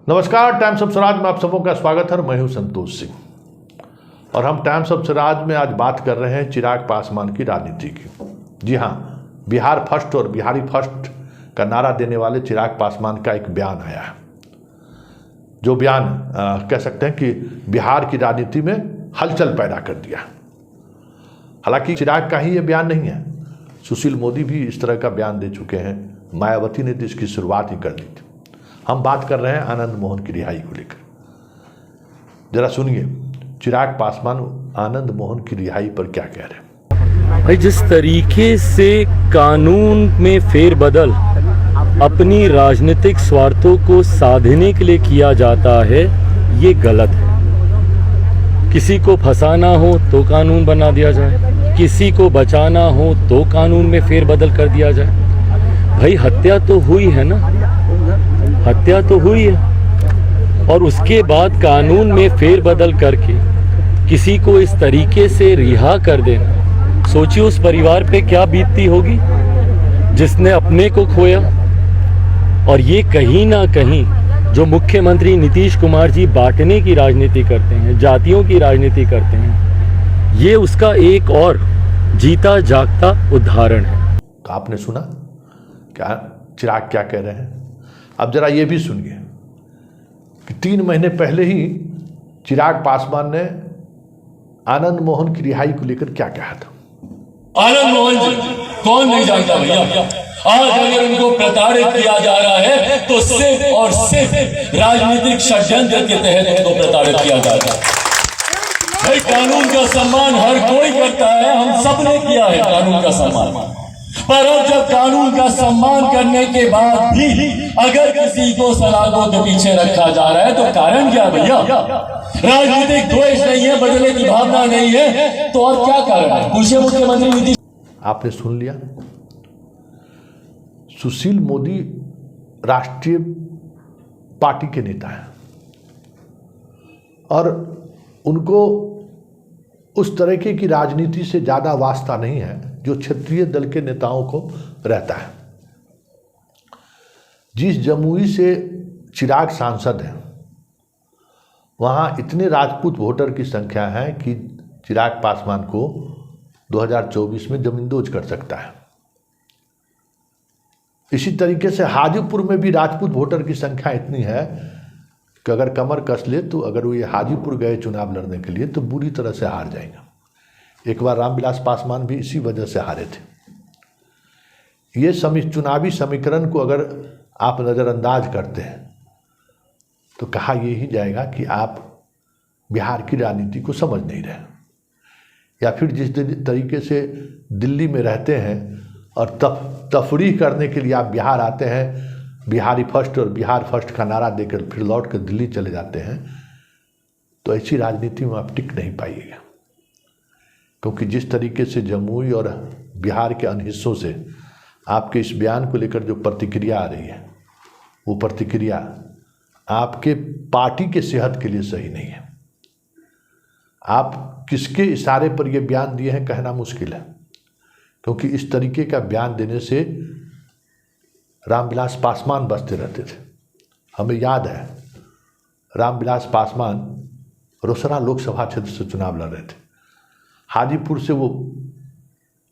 नमस्कार, times of Swaraj में आप सबों का स्वागत है। मैं हूं संतोष सिंह और हम टाइम्स ऑफ स्वराज में आज बात कर रहे हैं चिराग पासवान की राजनीति की। जी हां, बिहार फर्स्ट और बिहारी फर्स्ट का नारा देने वाले चिराग पासवान का एक बयान आया है, जो बयान कह सकते हैं कि बिहार की राजनीति में हलचल पैदा कर दिया। हालांकि चिराग का ही ये बयान नहीं है, सुशील मोदी भी इस तरह का बयान दे चुके हैं। मायावती ने तो इसकी शुरुआत ही कर दी थी। हम बात कर रहे हैं आनंद मोहन की रिहाई को लेकर। जरा सुनिए चिराग पासवान आनंद मोहन की रिहाई पर क्या कह रहे हैं। भाई, जिस तरीके से कानून में फेरबदल अपनी राजनीतिक स्वार्थों को साधने के लिए किया जाता है, ये गलत है। किसी को फंसाना हो तो कानून बना दिया जाए, किसी को बचाना हो तो कानून में फेरबदल कर दिया जाए। भाई, हत्या तो हुई है ना, हत्या तो हुई है, और उसके बाद कानून में फेरबदल करके किसी को इस तरीके से रिहा कर देना, सोचिए उस परिवार पे क्या बीतती होगी जिसने अपने को खोया। और ये कहीं ना कहीं जो मुख्यमंत्री नीतीश कुमार जी बांटने की राजनीति करते हैं, जातियों की राजनीति करते हैं, ये उसका एक और जीता जागता उदाहरण है। तो आपने सुना क्या चिराग क्या कह रहे हैं। अब जरा ये भी सुनिए कि 3 महीने पहले ही चिराग पासवान ने आनंद मोहन की रिहाई को लेकर क्या कहा था। आनंद मोहन जी कौन नहीं जानता भैया। आज अगर उनको प्रताड़ित किया जा रहा है तो सिर्फ और सिर्फ राजनीतिक षड्यंत्र के तहत उनको प्रताड़ित किया जा रहा है। भाई, कानून का सम्मान हर कोई करता है, हम सब ने किया है कानून का सम्मान, पर अब जब कानून का सम्मान करने के बाद भी अगर किसी को सलाखों के पीछे रखा जा रहा है तो कारण क्या भैया। राजनीतिक द्वेष नहीं है, बदले की भावना नहीं है, तो और क्या कारण है। पूछिए मुख्यमंत्री नीतीश। आपने सुन लिया, सुशील मोदी राष्ट्रीय पार्टी के नेता हैं और उनको उस तरह की राजनीति से ज़्यादा वास्ता नहीं है जो क्षेत्रीय दल के नेताओं को रहता है। जिस जमुई से चिराग सांसद हैं, वहाँ इतने राजपूत वोटर की संख्या है कि चिराग पासवान को 2024 में जमींदोज कर सकता है। इसी तरीके से हाजीपुर में भी राजपूत वोटर की संख्या इतनी है कि अगर कमर कस ले तो अगर वो ये हाजीपुर गए चुनाव लड़ने के लिए तो बुरी तरह से हार जाएंगे। एक बार रामविलास पासवान भी इसी वजह से हारे थे। ये चुनावी समीकरण को अगर आप नज़रअंदाज करते हैं तो कहा यही जाएगा कि आप बिहार की राजनीति को समझ नहीं रहे, या फिर जिस तरीके से दिल्ली में रहते हैं और तफरीह करने के लिए आप बिहार आते हैं, बिहारी फर्स्ट और बिहार फर्स्ट का नारा देकर फिर लौट कर दिल्ली चले जाते हैं, तो ऐसी राजनीति में आप टिक नहीं पाइएगा। क्योंकि जिस तरीके से जमुई और बिहार के अन्य हिस्सों से आपके इस बयान को लेकर जो प्रतिक्रिया आ रही है, वो प्रतिक्रिया आपके पार्टी के सेहत के लिए सही नहीं है। आप किसके इशारे पर ये बयान दिए हैं कहना मुश्किल है, क्योंकि इस तरीके का बयान देने से रामविलास पासवान बचते रहते थे। हमें याद है रामविलास पासवान रोसड़ा लोकसभा क्षेत्र से चुनाव लड़ रहे थे। हाजीपुर से वो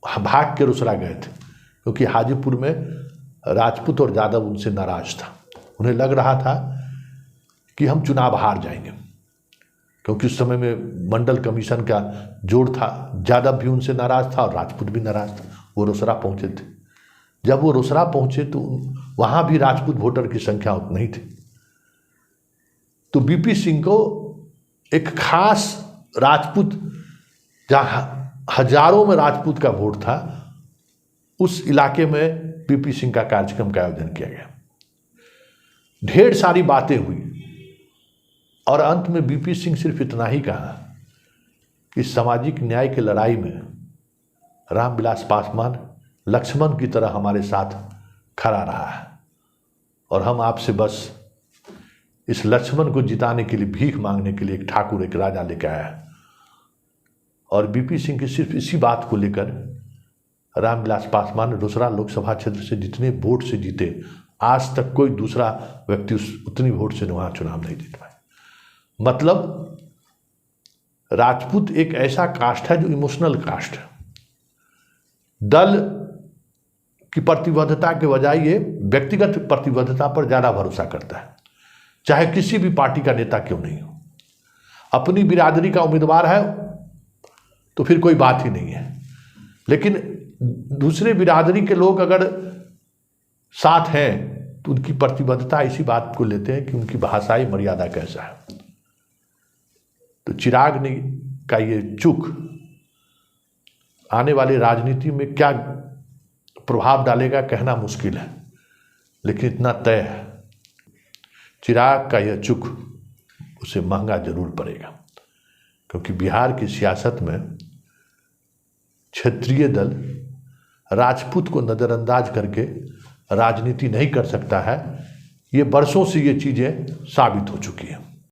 भाग के रोसड़ा गए थे, क्योंकि हाजीपुर में राजपूत और यादव उनसे नाराज था। उन्हें लग रहा था कि हम चुनाव हार जाएंगे, क्योंकि उस समय में मंडल कमीशन का जोड़ था। यादव भी उनसे नाराज था और राजपूत भी नाराज था। वो रोसड़ा पहुँचे थे। जब वो रोसड़ा पहुँचे तो वहाँ भी राजपूत वोटर की संख्या उतनी ही थी। तो बीपी सिंह को एक खास राजपूत, जहाँ हजारों में राजपूत का वोट था, उस इलाके में बीपी सिंह का कार्यक्रम का आयोजन किया गया। ढेर सारी बातें हुई और अंत में बीपी सिंह सिर्फ इतना ही कहा कि सामाजिक न्याय की लड़ाई में रामविलास पासवान लक्ष्मण की तरह हमारे साथ खड़ा रहा है और हम आपसे बस इस लक्ष्मण को जिताने के लिए, भीख मांगने के लिए एक ठाकुर, एक राजा लेकर आया है। और बीपी सिंह की सिर्फ इसी बात को लेकर रामविलास पासवान रोसड़ा लोकसभा क्षेत्र से जितने वोट से जीते आज तक कोई दूसरा व्यक्ति उतनी वोट से वहाँ चुनाव नहीं जीत पाए। मतलब राजपूत एक ऐसा कास्ट है जो इमोशनल कास्ट है। दल की प्रतिबद्धता के बजाय ये व्यक्तिगत प्रतिबद्धता पर ज़्यादा भरोसा करता है, चाहे किसी भी पार्टी का नेता क्यों नहीं हो। अपनी बिरादरी का उम्मीदवार है तो फिर कोई बात ही नहीं है, लेकिन दूसरे बिरादरी के लोग अगर साथ हैं तो उनकी प्रतिबद्धता इसी बात को लेते हैं कि उनकी भाषाई मर्यादा कैसा है। तो चिराग ने का ये चूक आने वाली राजनीति में क्या प्रभाव डालेगा कहना मुश्किल है, लेकिन इतना तय है चिराग का यह चूक उसे महंगा जरूर पड़ेगा, क्योंकि बिहार की सियासत में क्षेत्रीय दल राजपूत को नज़रअंदाज करके राजनीति नहीं कर सकता है। ये बरसों से ये चीज़ें साबित हो चुकी है।